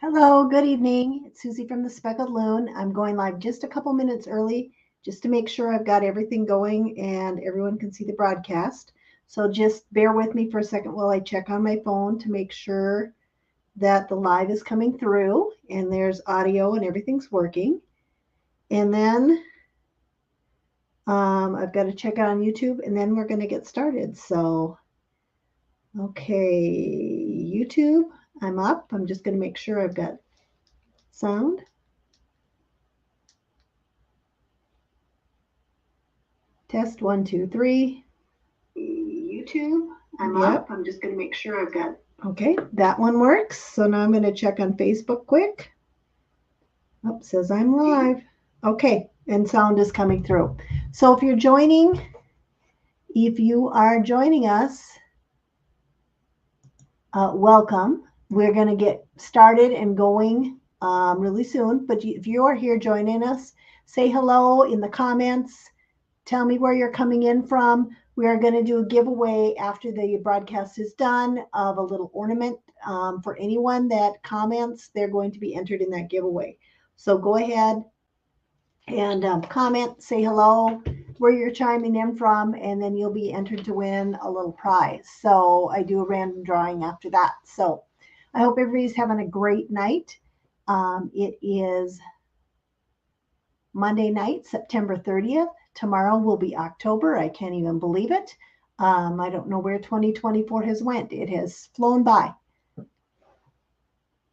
Hello, good evening. It's Susie from the Speckled Loon. I'm going live just a couple minutes early just to make sure I've got everything going and everyone can see the broadcast. So just bear with me for a second while I check on my phone to make sure that the live is coming through and there's audio and everything's working. And then I've got to check out on YouTube and then we're going to get started. So, okay, YouTube, I'm up. I'm just going to make sure I've got sound. Test 1, 2, 3. YouTube. I'm up. I'm just going to make sure I've got. Okay, that one works. So now I'm going to check on Facebook quick. Oh, says I'm live. Okay, and sound is coming through. So if you are joining us, welcome. We're going to get started and going really soon. But if you are here joining us, say hello in the comments. Tell me where you're coming in from. We are going to do a giveaway after the broadcast is done of a little ornament for anyone that comments. They're going to be entered in that giveaway. So go ahead and comment, say hello, where you're chiming in from, and then you'll be entered to win a little prize. So I do a random drawing after that. So I hope everybody's having a great night. It is Monday night, September 30th. Tomorrow will be October. I can't even believe it. I don't know where 2024 has went. It has flown by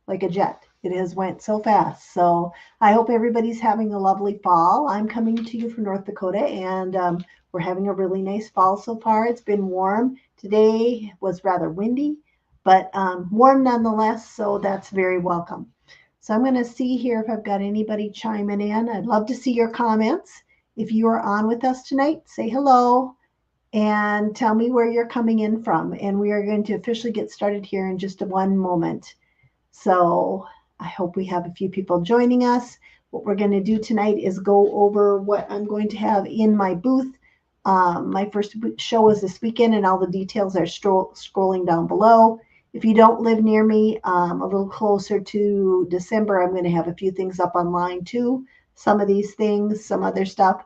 like a jet. It has went so fast. So I hope everybody's having a lovely fall. I'm coming to you from North Dakota, and we're having a really nice fall so far. It's been warm. Today was rather windy, but warm nonetheless, so that's very welcome. So I'm going to see here if I've got anybody chiming in. I'd love to see your comments. If you are on with us tonight, say hello and tell me where you're coming in from. And we are going to officially get started here in just one moment. So I hope we have a few people joining us. What we're going to do tonight is go over what I'm going to have in my booth. My first show is this weekend, and all the details are scrolling down below. If you don't live near me, a little closer to December, I'm going to have a few things up online too. Some of these things, some other stuff,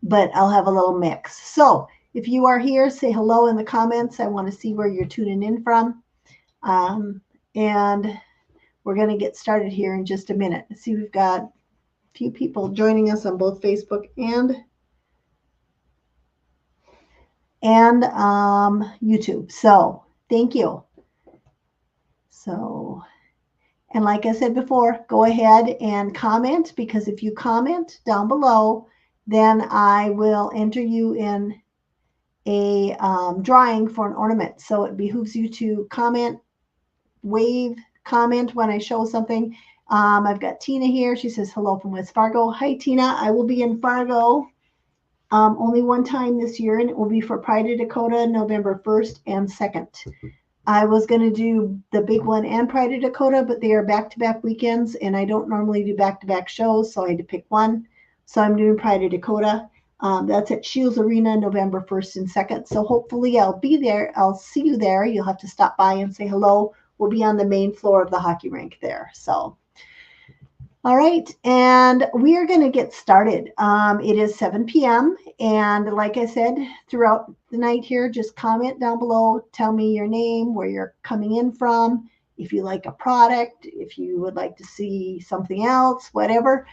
but I'll have a little mix. So if you are here, say hello in the comments. I want to see where you're tuning in from. And we're going to get started here in just a minute. See, we've got a few people joining us on both Facebook and YouTube. So thank you. So, and like I said before, go ahead and comment, because if you comment down below, then I will enter you in a drawing for an ornament. So it behooves you to comment, comment when I show something. I've got Tina here. She says hello from West Fargo. Hi, Tina. I will be in Fargo only one time this year, and it will be for Pride of Dakota, November 1st and 2nd. I was going to do the big one and Pride of Dakota, but they are back-to-back weekends, and I don't normally do back-to-back shows, so I had to pick one. So I'm doing Pride of Dakota. That's at Shields Arena, November 1st and 2nd. So hopefully I'll be there. I'll see you there. You'll have to stop by and say hello. We'll be on the main floor of the hockey rink there. So, all right. And we are going to get started. It is 7 p.m. And like I said, throughout the night here, just comment down below. Tell me your name, where you're coming in from, if you like a product, if you would like to see something else, whatever.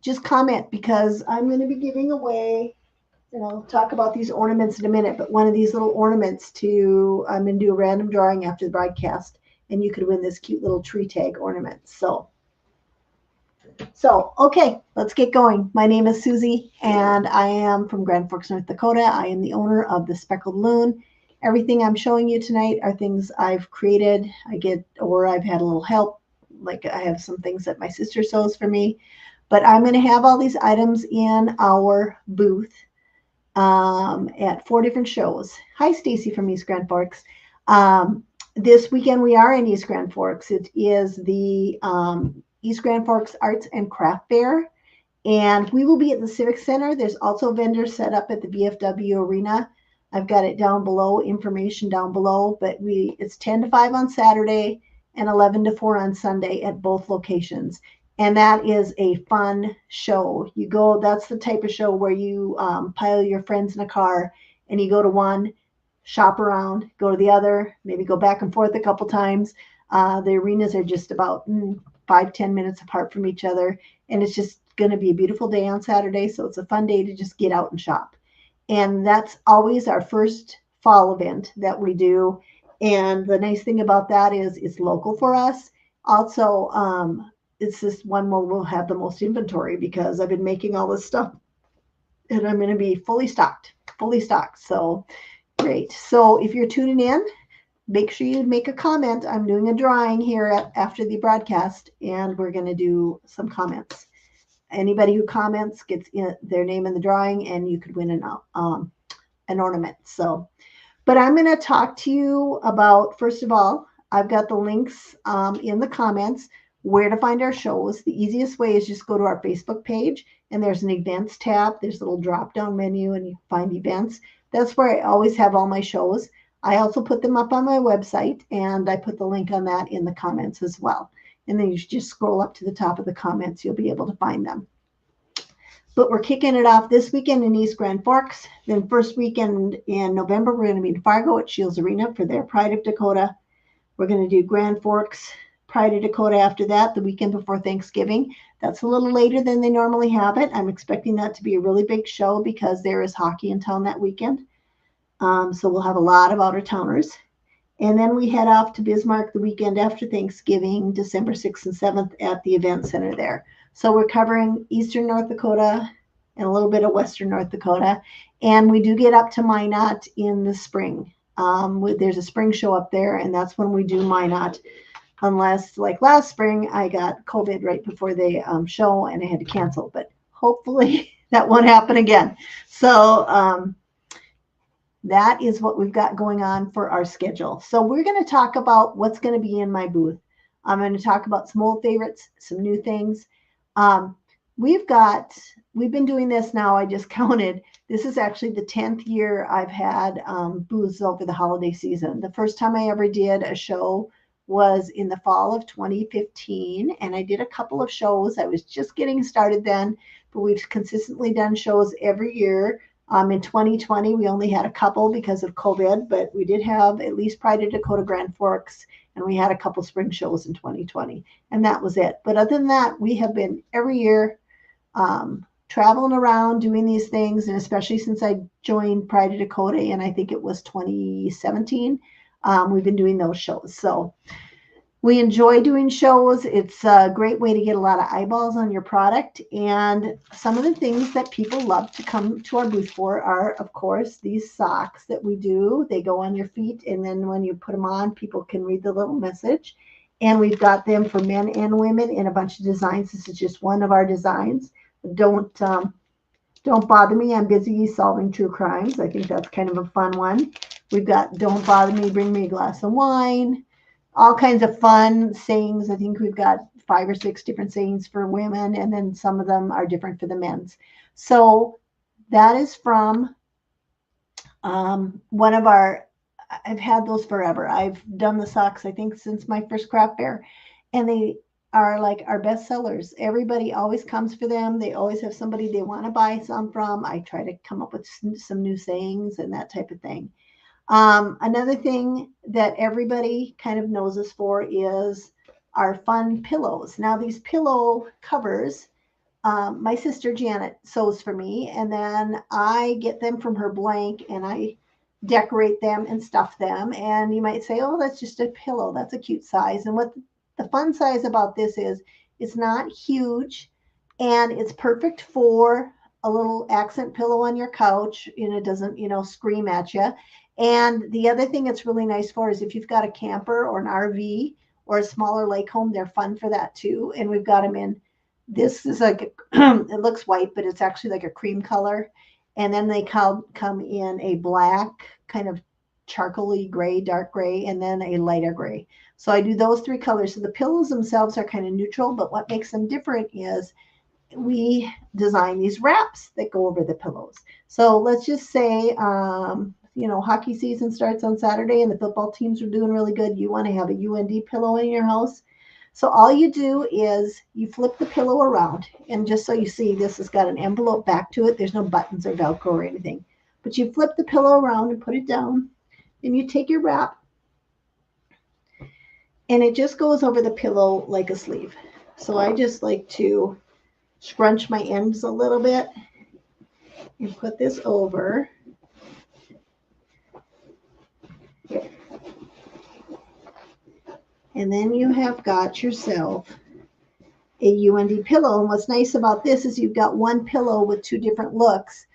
Just comment, because I'm going to be giving away, and I'll talk about these ornaments in a minute, but one of these little ornaments I'm going to do a random drawing after the broadcast, and you could win this cute little tree tag ornament. So, okay, let's get going. My name is Susie, and I am from Grand Forks, North Dakota. I am the owner of the Speckled Loon. Everything I'm showing you tonight are things I've created. Or I've had a little help. Like I have some things that my sister sews for me. But I'm going to have all these items in our booth at 4 different shows. Hi, Stacy from East Grand Forks. This weekend we are in East Grand Forks. It is the East Grand Forks Arts and Craft Fair, and we will be at the Civic Center. There's also vendors set up at the VFW Arena. I've got it down below, information down below, but it's 10 to 5 on Saturday and 11 to 4 on Sunday at both locations. And that is a fun show. You go, that's the type of show where you pile your friends in a car and you go to one, shop around, go to the other, maybe go back and forth a couple times. The arenas are just about 5-10 minutes apart from each other. And it's just going to be a beautiful day on Saturday. So it's a fun day to just get out and shop. And that's always our first fall event that we do. And the nice thing about that is it's local for us. Also, it's this one where we'll have the most inventory because I've been making all this stuff and I'm going to be fully stocked. So great. So if you're tuning in, make sure you make a comment. I'm doing a drawing here after the broadcast, and we're going to do some comments. Anybody who comments gets their name in the drawing, and you could win an ornament. So, but I'm going to talk to you about, first of all, I've got the links in the comments where to find our shows. The easiest way is just go to our Facebook page, and there's an events tab. There's a little drop-down menu, and you find events. That's where I always have all my shows. I also put them up on my website, and I put the link on that in the comments as well. And then you just scroll up to the top of the comments. You'll be able to find them. But we're kicking it off this weekend in East Grand Forks. Then first weekend in November, we're going to be in Fargo at Shields Arena for their Pride of Dakota. We're going to do Grand Forks, Pride of Dakota after that, the weekend before Thanksgiving. That's a little later than they normally have it. I'm expecting that to be a really big show because there is hockey in town that weekend. So we'll have a lot of out-of-towners. And then we head off to Bismarck the weekend after Thanksgiving, December 6th and 7th at the event center there. So we're covering Eastern North Dakota and a little bit of Western North Dakota. And we do get up to Minot in the spring. There's a spring show up there, and that's when we do Minot. Unless, like last spring, I got COVID right before the show and I had to cancel. But hopefully that won't happen again. So that is what we've got going on for our schedule. So we're going to talk about what's going to be in my booth. I'm going to talk about some old favorites, some new things. We've been doing this now. I just counted. This is actually the 10th year I've had booths over the holiday season. The first time I ever did a show was in the fall of 2015. And I did a couple of shows. I was just getting started then, but we've consistently done shows every year. In 2020, we only had a couple because of COVID, but we did have at least Pride of Dakota Grand Forks, and we had a couple spring shows in 2020, and that was it. But other than that, we have been every year traveling around doing these things, and especially since I joined Pride of Dakota, and I think it was 2017, we've been doing those shows. So we enjoy doing shows. It's a great way to get a lot of eyeballs on your product. And some of the things that people love to come to our booth for are, of course, these socks that we do. They go on your feet, and then when you put them on, people can read the little message. And we've got them for men and women in a bunch of designs. This is just one of our designs. Don't bother me, I'm busy solving true crimes. I think that's kind of a fun one. We've got don't bother me, bring me a glass of wine. All kinds of fun sayings. I think we've got 5 or 6 different sayings for women, and then some of them are different for the men's. So that is from one of our, I've had those forever. I've done the socks, I think, since my first craft fair, and they are like our best sellers. Everybody always comes for them. They always have somebody they want to buy some from. I try to come up with some new sayings and that type of thing. Another thing that everybody kind of knows us for is our fun pillows. Now, these pillow covers, my sister Janet sews for me, and then I get them from her blank and I decorate them and stuff them. And you might say, oh, that's just a pillow. That's a cute size. And what the fun size about this is, it's not huge, and it's perfect for a little accent pillow on your couch, and it doesn't, scream at you. And the other thing it's really nice for is if you've got a camper or an RV or a smaller lake home, they're fun for that too. And we've got them in, this is like, it looks white, but it's actually like a cream color. And then they come in a black, kind of charcoaly gray, dark gray, and then a lighter gray. So I do those 3 colors. So the pillows themselves are kind of neutral, but what makes them different is we design these wraps that go over the pillows. So let's just say hockey season starts on Saturday and the football teams are doing really good, you want to have a UND pillow in your house. So all you do is you flip the pillow around, and just so you see, this has got an envelope back to it. There's no buttons or Velcro or anything. But you flip the pillow around and put it down, and you take your wrap, and it just goes over the pillow like a sleeve. So I just like to scrunch my ends a little bit and put this over. And then you have got yourself a UND pillow. And what's nice about this is you've got one pillow with two different looks.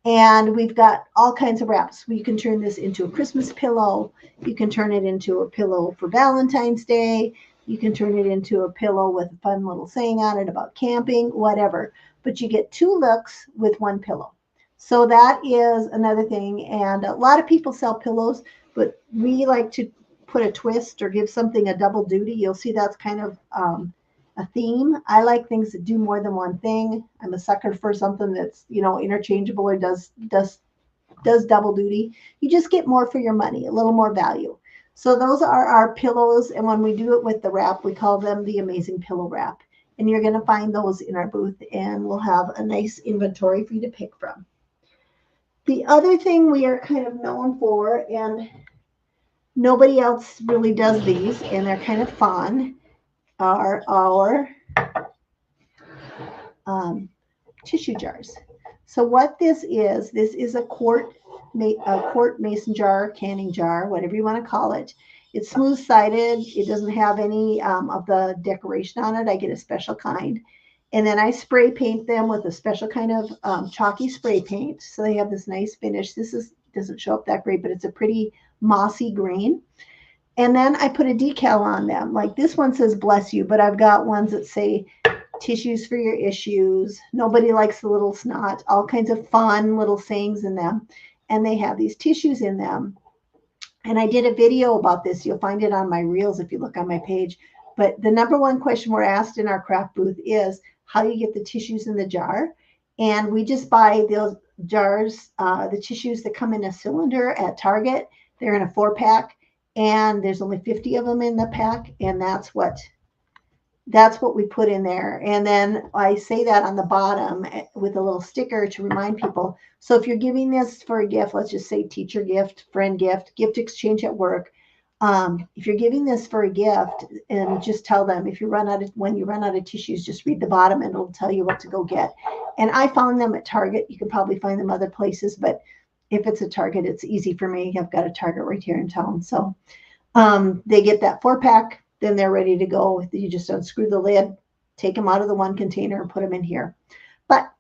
And we've got all kinds of wraps. You can turn this into a Christmas pillow. You can turn it into a pillow for Valentine's Day. You can turn it into a pillow with a fun little saying on it about camping, whatever. But you get two looks with one pillow. So that is another thing. And a lot of people sell pillows, but we like to put a twist or give something a double duty. You'll see that's kind of a theme. I like things that do more than one thing. I'm a sucker for something that's, interchangeable or does double duty. You just get more for your money, a little more value. So those are our pillows. And when we do it with the wrap, we call them the Amazing Pillow Wrap. And you're going to find those in our booth, and we'll have a nice inventory for you to pick from. The other thing we are kind of known for, and nobody else really does these, and they're kind of fun, are our tissue jars. So what this is a quart mason jar, canning jar, whatever you want to call it. It's smooth-sided. It doesn't have any of the decoration on it. I get a special kind. And then I spray paint them with a special kind of chalky spray paint. So they have this nice finish. Doesn't show up that great, but it's a pretty mossy green. And then I put a decal on them. Like this one says bless you, but I've got ones that say tissues for your issues. Nobody likes the little snot. All kinds of fun little sayings in them. And they have these tissues in them. And I did a video about this. You'll find it on my reels if you look on my page. But the number one question we're asked in our craft booth is how do you get the tissues in the jar? And we just buy those jars, the tissues that come in a cylinder at Target. They're in a 4-pack, and there's only 50 of them in the pack, and that's what we put in there. And then I say that on the bottom with a little sticker to remind people. So if you're giving this for a gift, let's just say teacher gift, friend gift, gift exchange at work. If you're giving this for a gift, and just tell them when you run out of tissues, just read the bottom and it'll tell you what to go get. And I found them at Target. You can probably find them other places, but if it's a Target, it's easy for me. I've got a Target right here in town. So they get that 4-pack, then they're ready to go. You just unscrew the lid, take them out of the one container and put them in here. But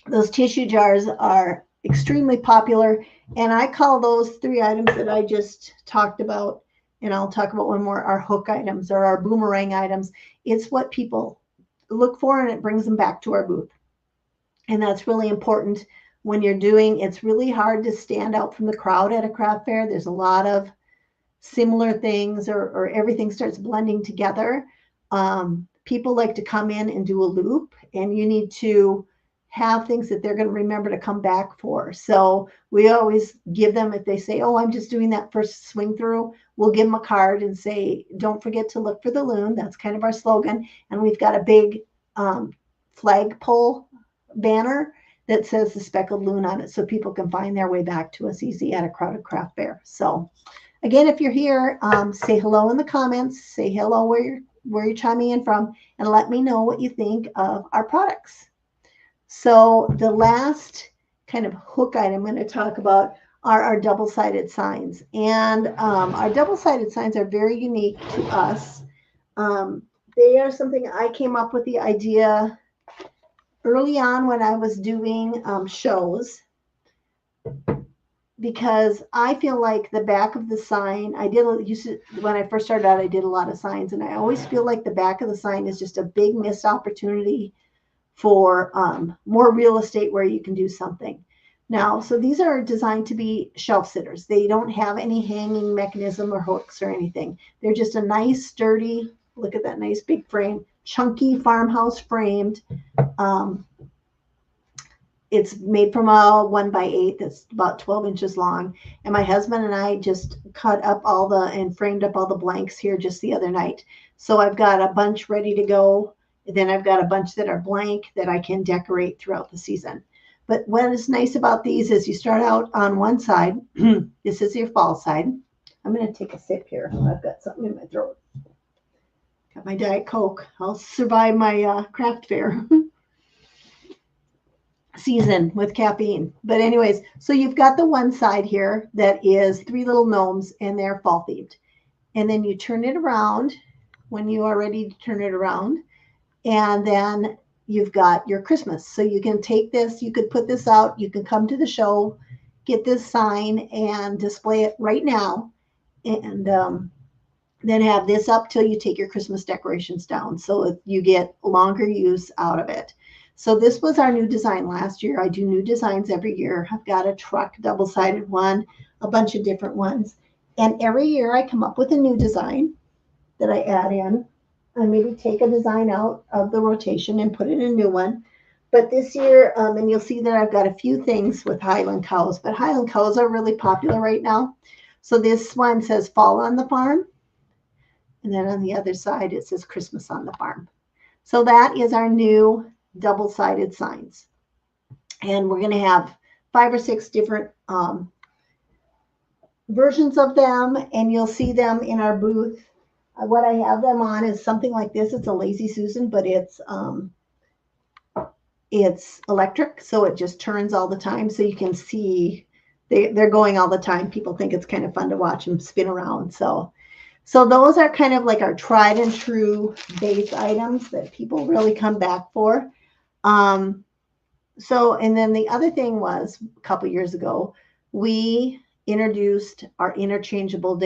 those tissue jars are extremely popular. And I call those 3 items that I just talked about, and I'll talk about one more, our hook items or our boomerang items. It's what people look for, and it brings them back to our booth. And that's really important when you're doing, it's really hard to stand out from the crowd at a craft fair. There's a lot of similar things, or everything starts blending together. People like to come in and do a loop, and you need to have things that they're going to remember to come back for. So we always give them, if they say, oh, I'm just doing that first swing through, we'll give them a card and say, don't forget to look for the loon. That's kind of our slogan. And we've got a big flagpole banner that says the speckled loon on it, so people can find their way back to us easy at a crowded craft fair. So again, if you're here, say hello in the comments, say hello where you're chiming in from, and let me know what you think of our products. So the last kind of hook item I'm going to talk about are our double-sided signs. And our double-sided signs are very unique to us. They are something I came up with the idea early on when I was doing shows, because I feel like the back of the sign, when I first started out, I did a lot of signs, and I always feel like the back of the sign is just a big missed opportunity for more real estate where you can do something. Now, so these are designed to be shelf sitters. They don't have any hanging mechanism or hooks or anything. They're just a nice, sturdy, look at that nice big frame, chunky farmhouse framed it's made from a 1x8 that's about 12 inches long. And my husband and I just cut up all the and framed up all the blanks here just the other night. So I've got a bunch ready to go. Then I've got a bunch that are blank that I can decorate throughout the season. But what is nice about these is you start out on one side. This is your fall side. I'm going to take a sip here. I've got something in my throat. Got my Diet Coke. I'll survive my craft fair season with caffeine. But anyways, so you've got the one side here that is three little gnomes and they're fall themed. And then you turn it around when you are ready to turn it around. And then you've got your Christmas. So you can take this, you could put this out, you can come to the show, get this sign and display it right now. And then have this up till you take your Christmas decorations down. So you get longer use out of it. So this was our new design last year. I do new designs every year. I've got a truck double-sided one, a bunch of different ones. And every year I come up with a new design that I add in. I maybe take a design out of the rotation and put in a new one. But this year, and you'll see that I've got a few things with Highland cows, but Highland cows are really popular right now. So this one says fall on the farm. And then on the other side, it says Christmas on the farm. So that is our new double-sided signs. And we're going to have 5 or 6 different versions of them, and you'll see them in our booth. What I have them on is something like this. It's a Lazy Susan, but it's electric, so it just turns all the time. So you can see they're going all the time. People think it's kind of fun to watch them spin around. So those are kind of like our tried and true base items that people really come back for. And then the other thing was a couple years ago, we introduced our interchangeable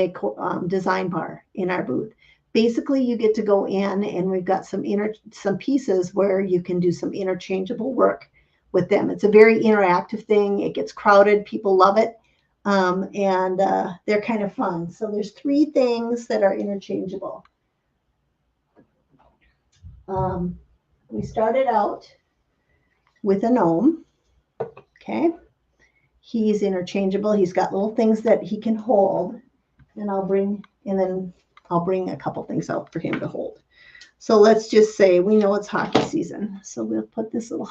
design bar in our booth. Basically, you get to go in and we've got some pieces where you can do some interchangeable work with them. It's a very interactive thing. It gets crowded. People love it. And they're kind of fun. So there's 3 things that are interchangeable. We started out with a gnome. Okay. He's interchangeable. He's got little things that he can hold. And I'll bring a couple things out for him to hold. So let's just say we know it's hockey season. So we'll put this little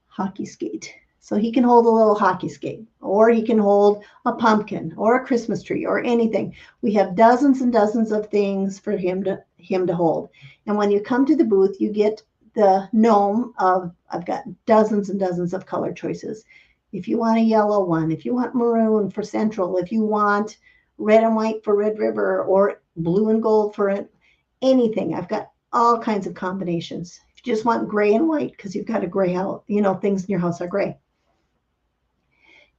hockey skate. So he can hold a little hockey skate, or he can hold a pumpkin or a Christmas tree or anything. We have dozens and dozens of things for him to hold. And when you come to the booth, you get the gnome of, I've got dozens and dozens of color choices. If you want a yellow one, if you want maroon for Central, if you want red and white for Red River, or blue and gold for anything, I've got all kinds of combinations. If you just want gray and white because you've got a gray house, things in your house are gray.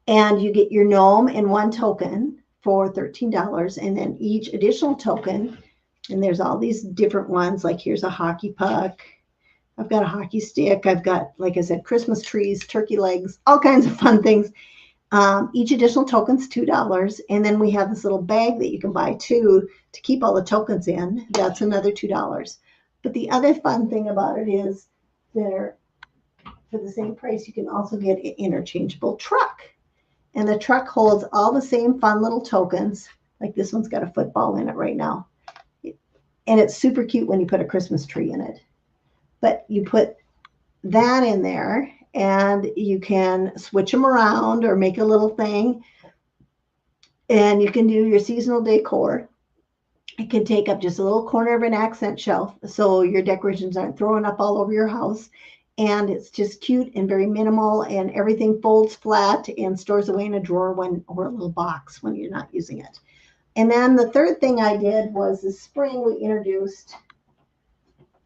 And you get your gnome and 1 token for $13. And then each additional token, and there's all these different ones, like here's a hockey puck. I've got a hockey stick. I've got, like I said, Christmas trees, turkey legs, all kinds of fun things. Each additional token's $2. And then we have this little bag that you can buy too to keep all the tokens in. That's another $2. But the other fun thing about it is for the same price, you can also get an interchangeable truck. And the truck holds all the same fun little tokens. Like this one's got a football in it right now. And it's super cute when you put a Christmas tree in it. But you put that in there and you can switch them around or make a little thing. And you can do your seasonal decor. It can take up just a little corner of an accent shelf so your decorations aren't throwing up all over your house. And it's just cute and very minimal, and everything folds flat and stores away in a drawer or a little box when you're not using it. And then the third thing I did was this spring we introduced,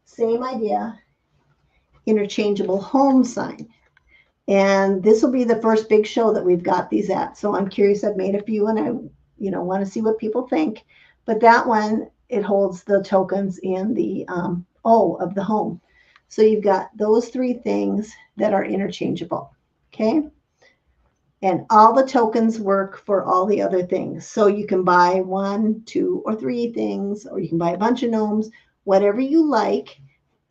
same idea, interchangeable home sign. And this will be the first big show that we've got these at. So I'm curious. I've made a few and I want to see what people think. But that one, it holds the tokens in the O of the home. So you've got those 3 things that are interchangeable, okay? And all the tokens work for all the other things. So you can buy 1, 2, or 3 things, or you can buy a bunch of gnomes, whatever you like,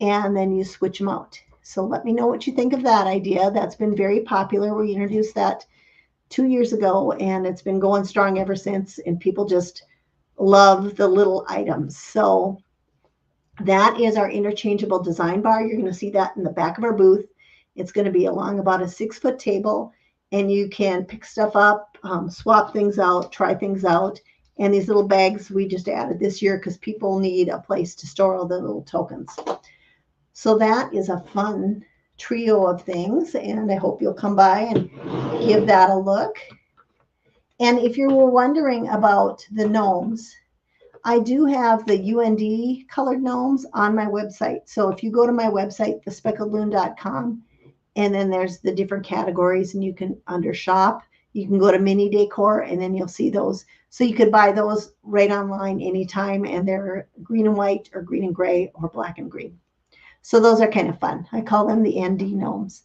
and then you switch them out. So let me know what you think of that idea. That's been very popular. We introduced that 2 years ago, and it's been going strong ever since, and people just love the little items. So that is our interchangeable design bar. You're going to see that in the back of our booth. It's going to be along about a 6-foot table, and you can pick stuff up, swap things out, try things out. And these little bags we just added this year because people need a place to store all the little tokens. So that is a fun trio of things, and I hope you'll come by and give that a look. And if you were wondering about the gnomes, I do have the UND colored gnomes on my website. So if you go to my website, thespeckledloon.com, and then there's the different categories, and you can under shop, you can go to mini decor, and then you'll see those. So you could buy those right online anytime, and they're green and white or green and gray or black and green. So those are kind of fun. I call them the ND gnomes.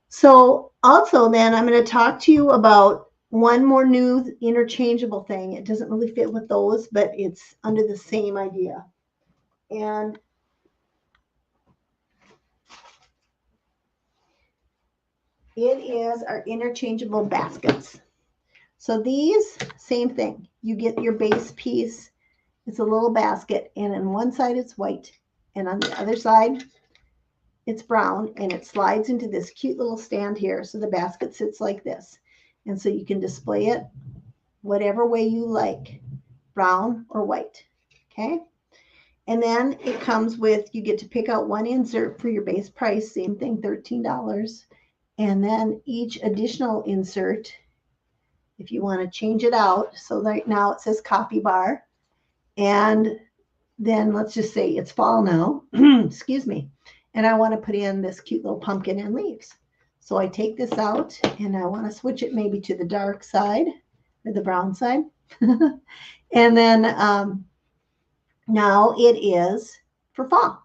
So also then I'm going to talk to you about one more new interchangeable thing. It doesn't really fit with those, but it's under the same idea. And it is our interchangeable baskets. So these, same thing. You get your base piece. It's a little basket, and on one side it's white, and on the other side it's brown, and it slides into this cute little stand here. So the basket sits like this. And so you can display it whatever way you like, brown or white. Okay. And then it comes with, you get to pick out one insert for your base price, same thing, $13. And then each additional insert, if you want to change it out. So right now it says coffee bar. And then let's just say it's fall now, excuse me. And I want to put in this cute little pumpkin and leaves. So I take this out, and I want to switch it maybe to the dark side or the brown side. And then now it is for fall.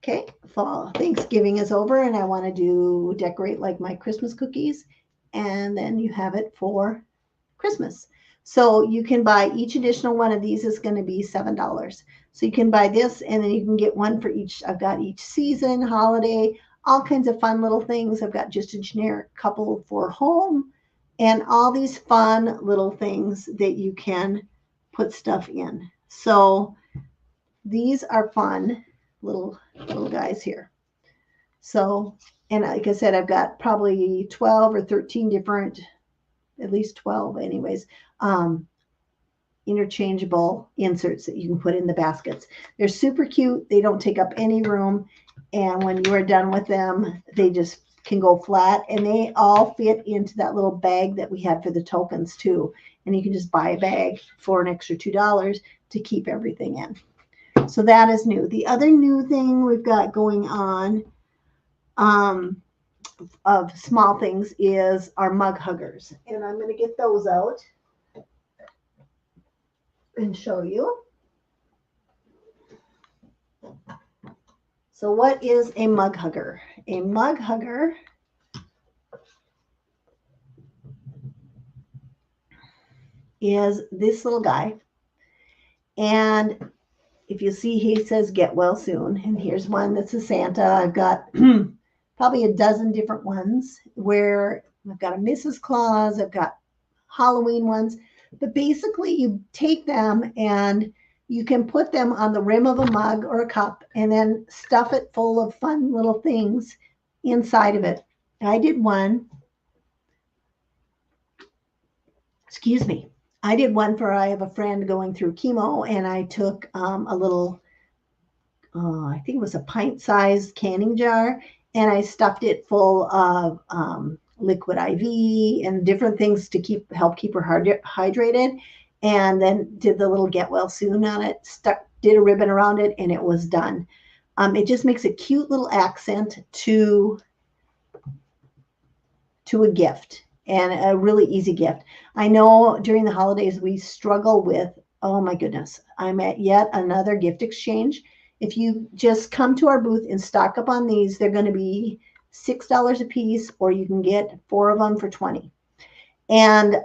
Okay, fall. Thanksgiving is over, and I want to decorate like my Christmas cookies. And then you have it for Christmas. So you can buy each additional one of these is going to be $7. So you can buy this, and then you can get one for each. I've got each season, holiday, all kinds of fun little things. I've got just a generic couple for home, and all these fun little things that you can put stuff in. So these are fun little guys here. So, and like I said, I've got probably 12 or 13 different, at least 12 anyways, interchangeable inserts that you can put in the baskets. They're super cute. They don't take up any room. And when you are done with them, they just can go flat, and they all fit into that little bag that we had for the tokens too. And you can just buy a bag for an extra $2 to keep everything in. So that is new. The other new thing we've got going on of small things is our mug huggers. And I'm going to get those out and show you. So what is a mug hugger? A mug hugger is this little guy. And if you see, he says get well soon. And here's one that's a Santa. I've got probably a dozen different ones where I've got a Mrs. Claus. I've got Halloween ones. But basically you take them and you can put them on the rim of a mug or a cup and then stuff it full of fun little things inside of it. I did one. Excuse me. I did one for, I have a friend going through chemo, and I took a little, I think it was a pint-sized canning jar, and I stuffed it full of liquid IV and different things to help keep her hydrated, and then did the little get well soon on it, did a ribbon around it, and it was done. It just makes a cute little accent to a gift, and a really easy gift. I know during the holidays we struggle with, oh my goodness, I'm at yet another gift exchange. If you just come to our booth and stock up on these, they're going to be $6 a piece, or you can get 4 of them for $20. And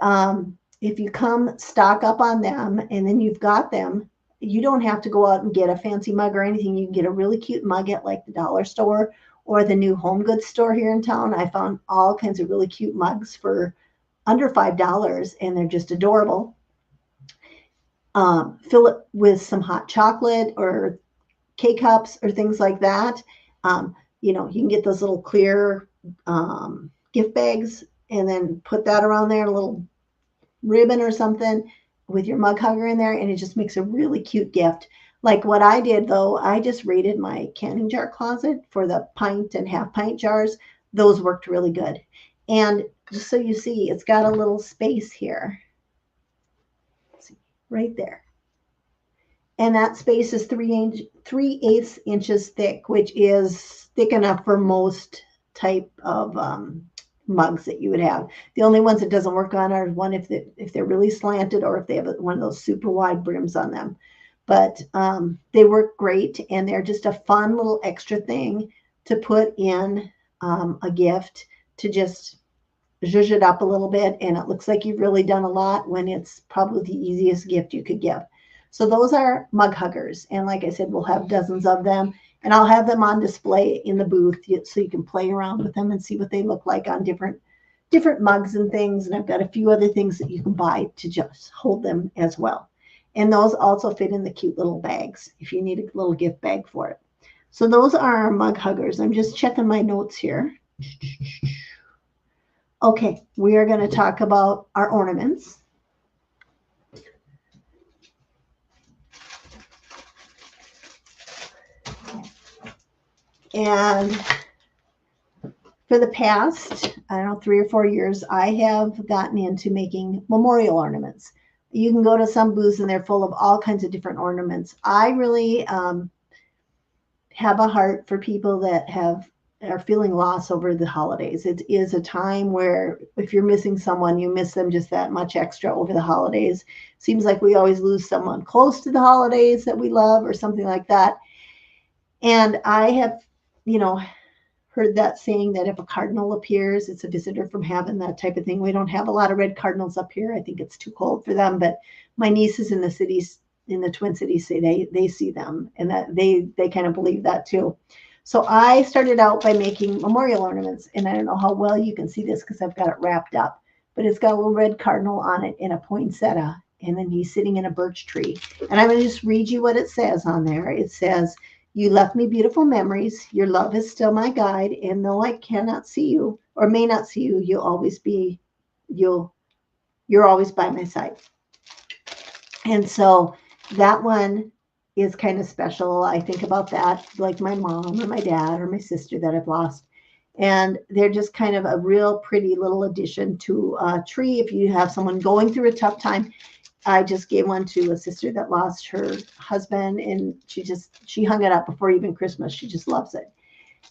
if you come stock up on them and then you've got them, you don't have to go out and get a fancy mug or anything. You can get a really cute mug at like the dollar store or the new home goods store here in town. I found all kinds of really cute mugs for under $5, and they're just adorable. Fill it with some hot chocolate or K-cups or things like that. You can get those little clear gift bags and then put that around there, a little ribbon or something with your mug hugger in there, and it just makes a really cute gift. Like what I did though, I just raided my canning jar closet for the pint and half pint jars. Those worked really good. And just so you see, it's got a little space here. See, right there. And that space is 3/8 inches thick, which is thick enough for most type of mugs that you would have. The only ones it doesn't work on are one if they're really slanted or if they have one of those super wide brims on them. But they work great, and they're just a fun little extra thing to put in a gift to just zhuzh it up a little bit, and it looks like you've really done a lot when it's probably the easiest gift you could give. So those are mug huggers, and like I said, we'll have dozens of them, and I'll have them on display in the booth so you can play around with them and see what they look like on different mugs and things. And I've got a few other things that you can buy to just hold them as well. And those also fit in the cute little bags if you need a little gift bag for it. So those are our mug huggers. I'm just checking my notes here. Okay, we are going to talk about our ornaments. And for the past, I don't know, 3 or 4 years, I have gotten into making memorial ornaments. You can go to some booths and they're full of all kinds of different ornaments. I really have a heart for people that are feeling loss over the holidays. It is a time where if you're missing someone, you miss them just that much extra over the holidays. Seems like we always lose someone close to the holidays that we love or something like that. And I have, heard that saying that if a cardinal appears, it's a visitor from heaven, that type of thing. We don't have a lot of red cardinals up here. I think it's too cold for them, but my nieces in the cities, in the Twin Cities, say they see them, and that they kind of believe that too. So I started out by making memorial ornaments, and I don't know how well you can see this because I've got it wrapped up, but it's got a little red cardinal on it and a poinsettia, and then he's sitting in a birch tree. And I'm going to just read you what it says on there. It says, "You left me beautiful memories. Your love is still my guide. And though I cannot see you or may not see you, you're always by my side." And so that one is kind of special. I think about that, like my mom or my dad or my sister that I've lost. And they're just kind of a real pretty little addition to a tree if you have someone going through a tough time. I just gave one to a sister that lost her husband, and she hung it up before even Christmas. She just loves it.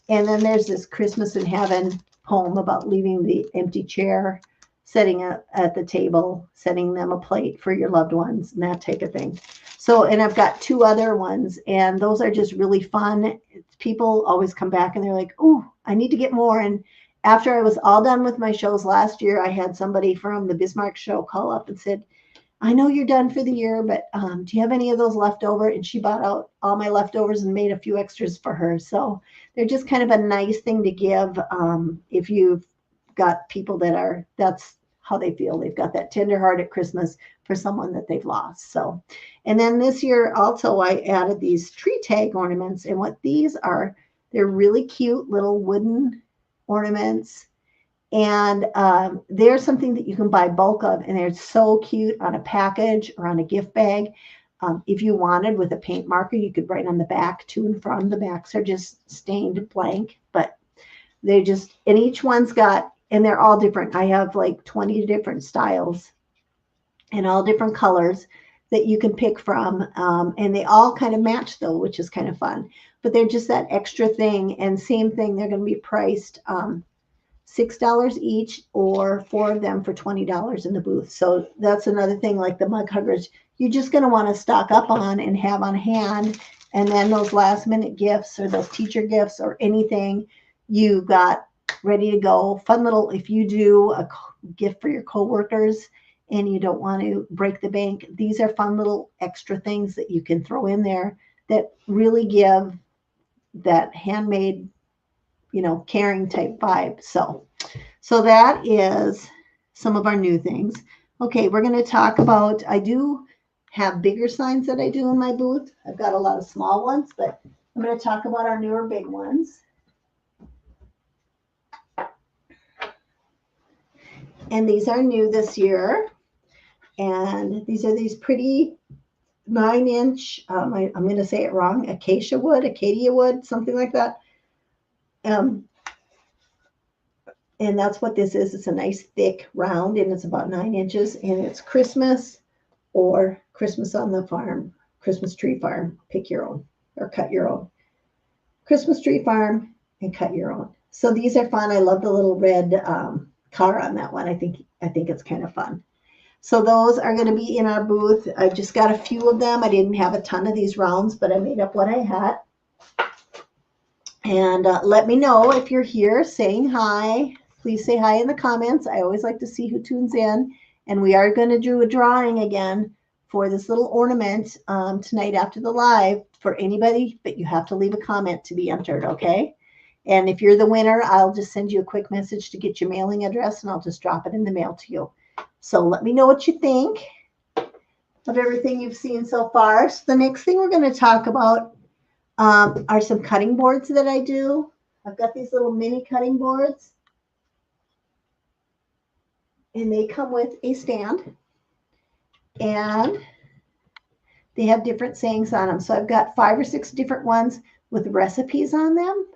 And then there's this Christmas in Heaven poem about leaving the empty chair, setting up at the table, setting them a plate for your loved ones, and that type of thing. So, and I've got 2 other ones, and those are just really fun. People always come back and they're like, "Oh, I need to get more." And after I was all done with my shows last year, I had somebody from the Bismarck show call up and said, "I know you're done for the year, but do you have any of those left over?" And she bought out all my leftovers and made a few extras for her. So they're just kind of a nice thing to give if you've got people that's how they feel. They've got that tender heart at Christmas for someone that they've lost. So, and then this year also I added these tree tag ornaments. And what these are, they're really cute little wooden ornaments. And they're something that you can buy bulk of, and they're so cute on a package or on a gift bag. If you wanted with a paint marker, you could write on the back to and from. The backs are just stained blank, but they just, and each one's got, and they're all different. I have like 20 different styles and all different colors that you can pick from. And they all kind of match though, which is kind of fun. But they're just that extra thing. And same thing, they're going to be priced $6 each, or 4 of them for $20 in the booth. So that's another thing, like the mug huggers, you're just going to want to stock up on and have on hand. And then those last minute gifts or those teacher gifts or anything you got ready to go. Fun little, if you do a gift for your coworkers and you don't want to break the bank, these are fun little extra things that you can throw in there that really give that handmade you know, caring type vibe. So that is some of our new things. Okay, we're going to talk about, I do have bigger signs that I do in my booth. I've got a lot of small ones, but I'm going to talk about our newer big ones. And these are new this year. And these are these pretty 9-inch, I'm going to say it wrong, acacia wood, something like that. And that's what this is. It's a nice thick round, and it's about 9 inches, and it's Christmas or Christmas on the farm, Christmas tree farm. Pick your own or cut your own. Christmas tree farm and cut your own. So these are fun. I love the little red car on that one. I think it's kind of fun. So those are going to be in our booth. I just got a few of them. I didn't have a ton of these rounds, but I made up what I had. And let me know if you're here saying hi. Please say hi in the comments. I always like to see who tunes in. And we are going to do a drawing again for this little ornament tonight after the live for anybody, but you have to leave a comment to be entered, okay? And if you're the winner, I'll just send you a quick message to get your mailing address, and I'll just drop it in the mail to you. So let me know what you think of everything you've seen so far. So the next thing we're going to talk about are some cutting boards that I do. I've got these little mini cutting boards, and they come with a stand, and they have different sayings on them. So I've got 5 or 6 different ones with recipes on them.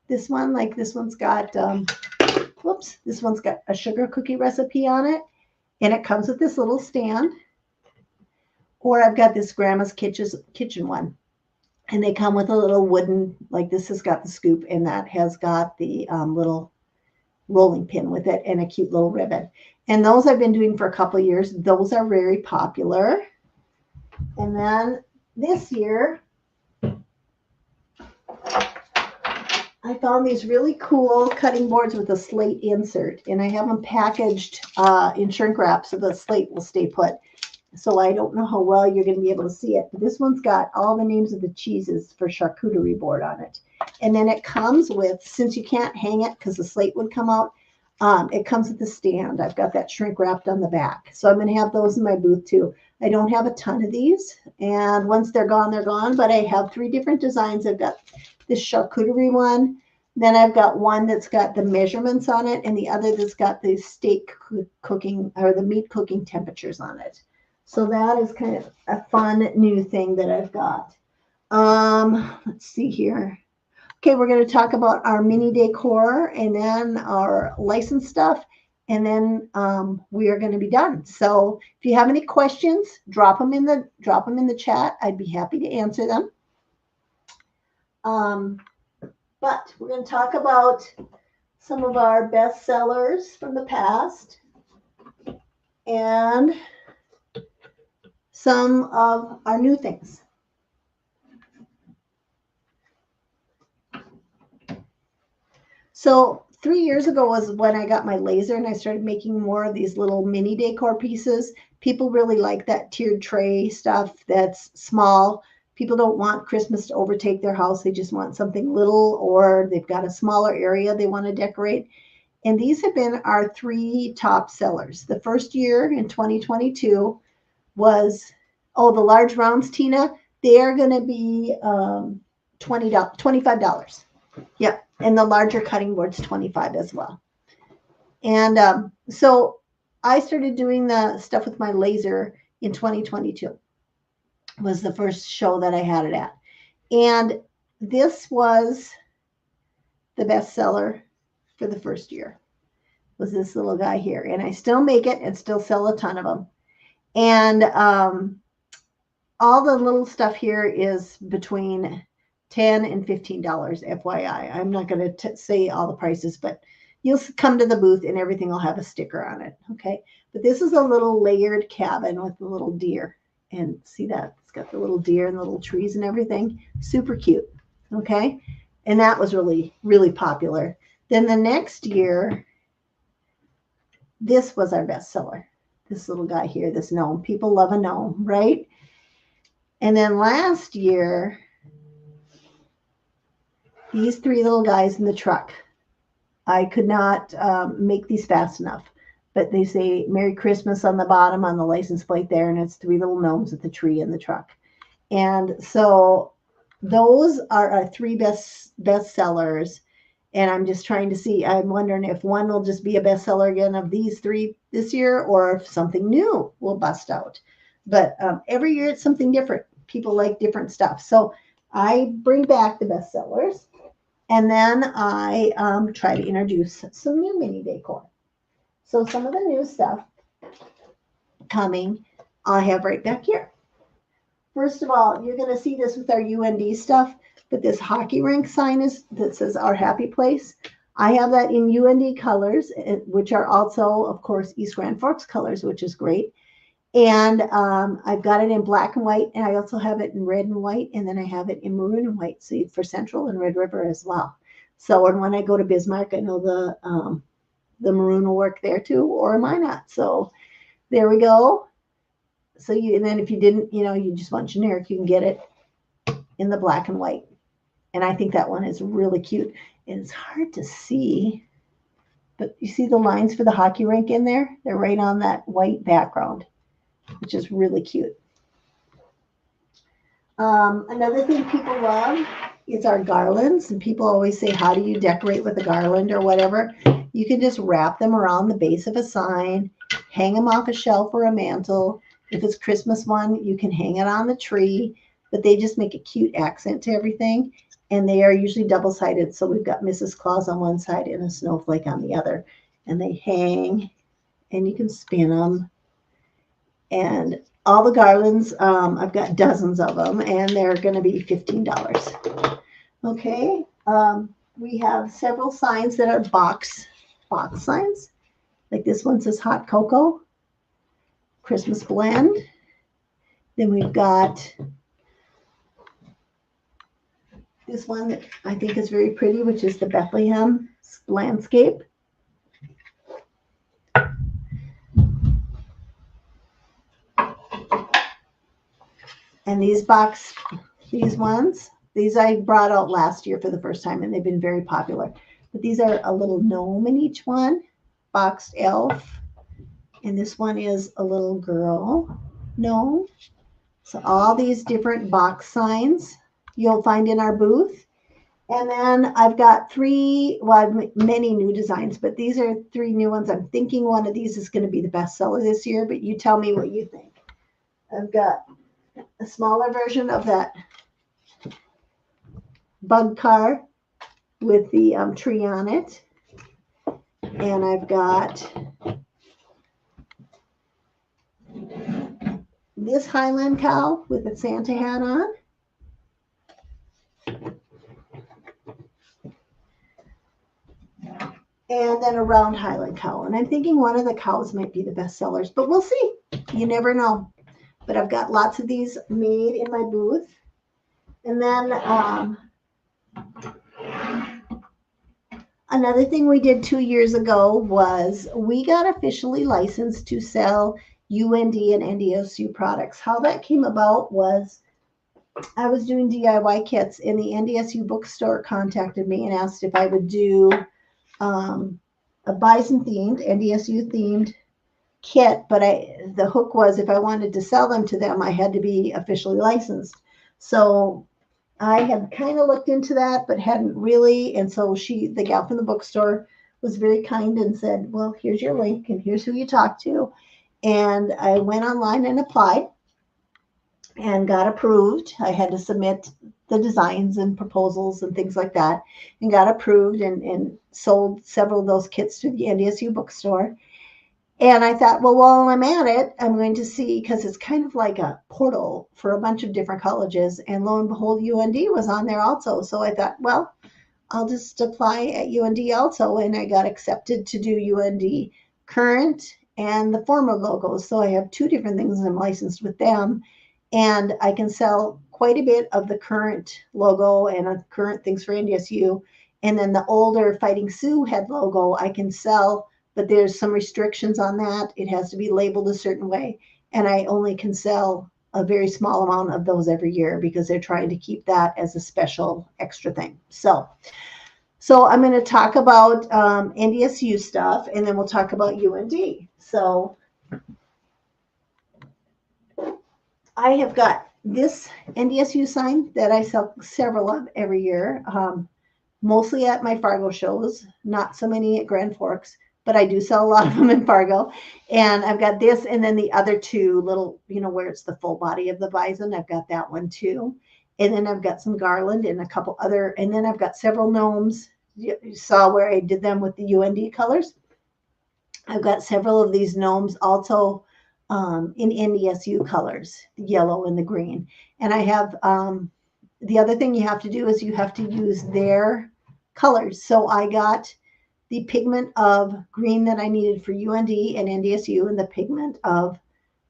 This one, like this one's got, this one's got a sugar cookie recipe on it, and it comes with this little stand. Or I've got this Grandma's Kitchen one, and they come with a little wooden, like this has got the scoop, and that has got the little rolling pin with it and a cute little ribbon. And those I've been doing for a couple of years. Those are very popular. And then this year, I found these really cool cutting boards with a slate insert, and I have them packaged in shrink wrap so the slate will stay put. So I don't know how well you're going to be able to see it, but this one's got all the names of the cheeses for charcuterie board on it. And then it comes with, since you can't hang it because the slate would come out, it comes with the stand. I've got that shrink wrapped on the back. So I'm going to have those in my booth too. I don't have a ton of these, and once they're gone, they're gone, but I have 3 different designs. I've got this charcuterie one, then I've got one that's got the measurements on it, and the other that's got the steak cooking or the meat cooking temperatures on it. So that is kind of a fun new thing that I've got. Let's see here. Okay, we're going to talk about our mini decor and then our license stuff, and then we are going to be done. So if you have any questions, drop them in the chat. I'd be happy to answer them. But we're going to talk about some of our best sellers from the past and some of our new things. So 3 years ago was when I got my laser and I started making more of these little mini decor pieces. People really like that tiered tray stuff that's small. People don't want Christmas to overtake their house. They just want something little, or they've got a smaller area they want to decorate. And these have been our 3 top sellers. The first year in 2022 was, the large rounds, Tina, they are going to be $25. Yep. And the larger cutting board's $25 as well. And so I started doing the stuff with my laser in 2022. Was the first show that I had it at. And this was the best seller for the first year, was this little guy here. And I still make it and still sell a ton of them. And all the little stuff here is between $10 and $15, FYI. I'm not going to say all the prices, but you'll come to the booth and everything will have a sticker on it, okay? But this is a little layered cabin with a little deer. And see that? It's got the little deer and the little trees and everything. Super cute, okay? And that was really, really popular. Then the next year, this was our best seller. This little guy here, this gnome. People love a gnome, right? And then last year, these 3 little guys in the truck. I could not make these fast enough. But they say Merry Christmas on the bottom on the license plate there, and it's three little gnomes with the tree in the truck. And so those are our three best sellers. And I'm just trying to see. I'm wondering if one will just be a bestseller again of these three this year, or if something new will bust out. But every year it's something different. People like different stuff. So I bring back the bestsellers, and then I try to introduce some new mini decor. So some of the new stuff coming, I have right back here. First of all, you're going to see this with our UND stuff, but this hockey rink sign is that says Our Happy Place. I have that in UND colors, which are also, of course, East Grand Forks colors, which is great. And I've got it in black and white, and I also have it in red and white, and then I have it in maroon and white, so for Central and Red River as well. So, and when I go to Bismarck, I know the maroon will work there too, or why not? So there we go. So you, and then if you didn't, you just want generic, you can get it in the black and white. And I think that one is really cute. And it's hard to see, but you see the lines for the hockey rink in there? They're right on that white background, which is really cute. Another thing people love is our garlands. And people always say, how do you decorate with a garland or whatever? You can just wrap them around the base of a sign, hang them off a shelf or a mantle. If it's Christmas one, you can hang it on the tree, but they just make a cute accent to everything. And they are usually double-sided. So we've got Mrs. Claus on one side and a snowflake on the other. And they hang, and you can spin them. And all the garlands, I've got dozens of them, and they're going to be $15. Okay. We have several signs that are box signs. Like this one says Hot Cocoa, Christmas Blend. Then we've got this one that I think is very pretty, which is the Bethlehem Landscape. And these ones, these I brought out last year for the first time, and they've been very popular. But these are a little gnome in each one, boxed elf. And this one is a little girl gnome. So all these different box signs you'll find in our booth. And then I've got many new designs, but these are three new ones. I'm thinking one of these is going to be the bestseller this year, but you tell me what you think. I've got a smaller version of that bug car with the tree on it. And I've got this Highland cow with a Santa hat on. And then a round Highland cow. And I'm thinking one of the cows might be the best sellers, but we'll see. You never know. But I've got lots of these made in my booth. And then another thing we did 2 years ago was we got officially licensed to sell UND and NDSU products. How that came about was I was doing DIY kits, and the NDSU bookstore contacted me and asked if I would do a bison themed, NDSU themed kit, but the hook was if I wanted to sell them to them, I had to be officially licensed. So I had kind of looked into that, but hadn't really. And so the gal from the bookstore was very kind and said, well, here's your link and here's who you talk to. And I went online and applied and got approved. I had to submit the designs and proposals and things like that, and got approved and sold several of those kits to the NDSU bookstore. And I thought, well, while I'm at it, I'm going to see, because it's kind of like a portal for a bunch of different colleges. And lo and behold, UND was on there also. So I thought, well, I'll just apply at UND also. And I got accepted to do UND current and the former logos. So I have two different things I'm licensed with them. And I can sell quite a bit of the current logo and current things for NDSU. And then the older Fighting Sioux head logo I can sell, but there's some restrictions on that. It has to be labeled a certain way. And I only can sell a very small amount of those every year because they're trying to keep that as a special extra thing. So So I'm going to talk about NDSU stuff, and then we'll talk about UND. So I have got this NDSU sign that I sell several of every year, mostly at my Fargo shows, not so many at Grand Forks, but I do sell a lot of them in Fargo. And I've got this, and then the other two little, where it's the full body of the bison. I've got that one too. And then I've got some garland and a couple other, and then I've got several gnomes. You saw where I did them with the UND colors. I've got several of these gnomes also in NDSU colors, the yellow and the green. And I have the other thing you have to do is you have to use their colors. So I got the pigment of green that I needed for UND and NDSU, and the pigment of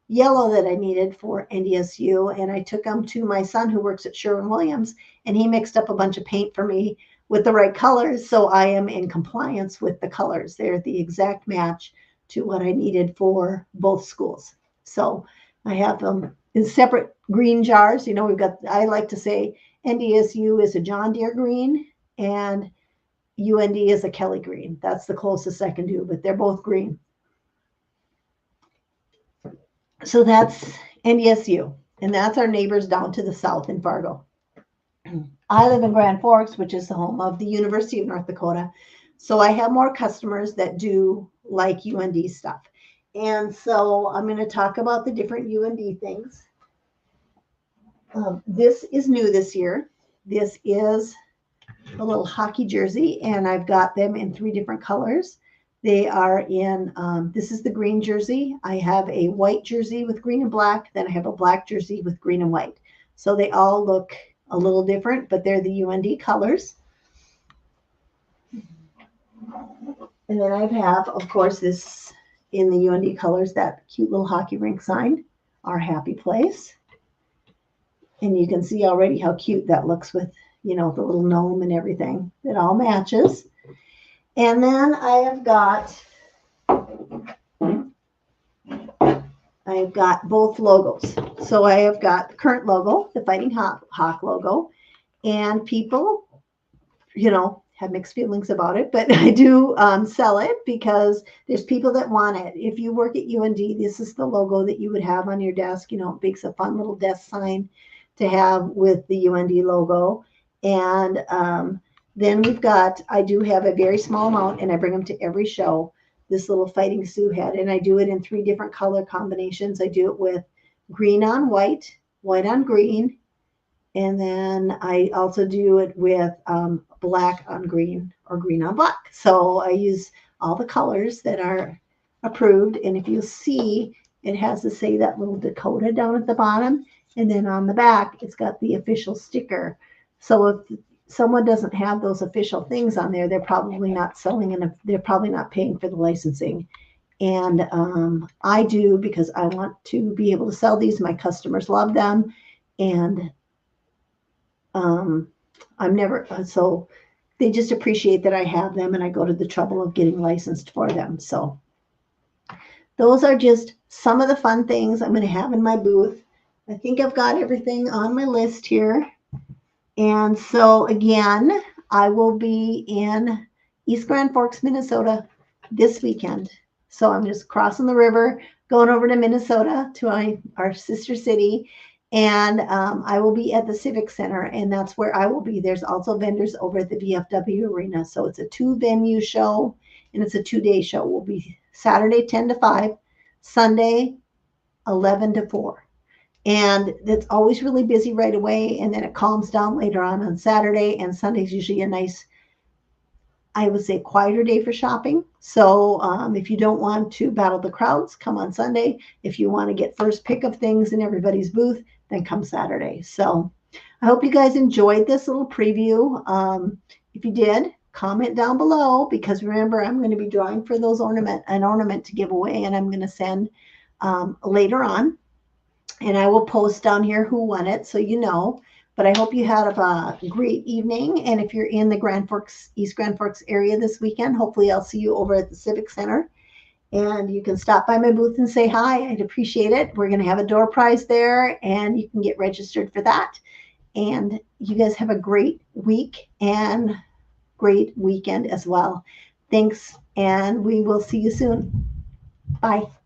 yellow that I needed for NDSU. And I took them to my son who works at Sherwin-Williams, and he mixed up a bunch of paint for me with the right colors. So I am in compliance with the colors. They're the exact match to what I needed for both schools. So I have them in separate green jars. We've got, I like to say NDSU is a John Deere green and UND is a Kelly green. That's the closest I can do, but they're both green. So that's NDSU, and that's our neighbors down to the south in Fargo. I live in Grand Forks, which is the home of the University of North Dakota. So I have more customers that do like UND stuff. And so I'm going to talk about the different UND things. This is new this year. This is a little hockey jersey, and I've got them in 3 different colors. They are in, this is the green jersey. I have a white jersey with green and black. Then I have a black jersey with green and white. So they all look a little different, but they're the UND colors. And then I have, of course, this in the UND colors, that cute little hockey rink sign, our happy place. And you can see already how cute that looks with, the little gnome and everything. It all matches. And then I've got both logos. So I have got the current logo, the Fighting Hawk logo, and people, have mixed feelings about it, but I do sell it because there's people that want it. If you work at UND, this is the logo that you would have on your desk. It makes a fun little desk sign to have with the UND logo. And then I do have a very small amount, and I bring them to every show, this little Fighting Sioux head. And I do it in 3 different color combinations. I do it with green on white, white on green, and then I also do it with black on green or green on black. So I use all the colors that are approved. And if you see, it has to say that little Dakota down at the bottom. And then on the back, it's got the official sticker. So if someone doesn't have those official things on there, they're probably not selling and they're probably not paying for the licensing. And I do, because I want to be able to sell these. My customers love them. And so they just appreciate that I have them, and I go to the trouble of getting licensed for them. So those are just some of the fun things I'm going to have in my booth. I think I've got everything on my list here. And so again, I will be in East Grand Forks, Minnesota this weekend. So I'm just crossing the river, going over to Minnesota to our sister city. And I will be at the Civic Center, and that's where I will be. There's also vendors over at the VFW Arena. So it's a 2-venue show, and it's a 2-day show. We'll be Saturday 10 to 5, Sunday 11 to 4. And it's always really busy right away, and then it calms down later on Saturday, and Sunday's usually a nice, I would say, quieter day for shopping. So if you don't want to battle the crowds, come on Sunday. If you want to get first pick of things in everybody's booth, then come Saturday. So I hope you guys enjoyed this little preview. If you did, comment down below, because remember, I'm going to be drawing for those an ornament to give away, and I'm going to send later on. And I will post down here who won it, so you know. But I hope you have a great evening. And if you're in the East Grand Forks area this weekend, hopefully I'll see you over at the Civic Center. And you can stop by my booth and say hi. I'd appreciate it. We're going to have a door prize there, and you can get registered for that. And you guys have a great week and great weekend as well. Thanks, and we will see you soon. Bye.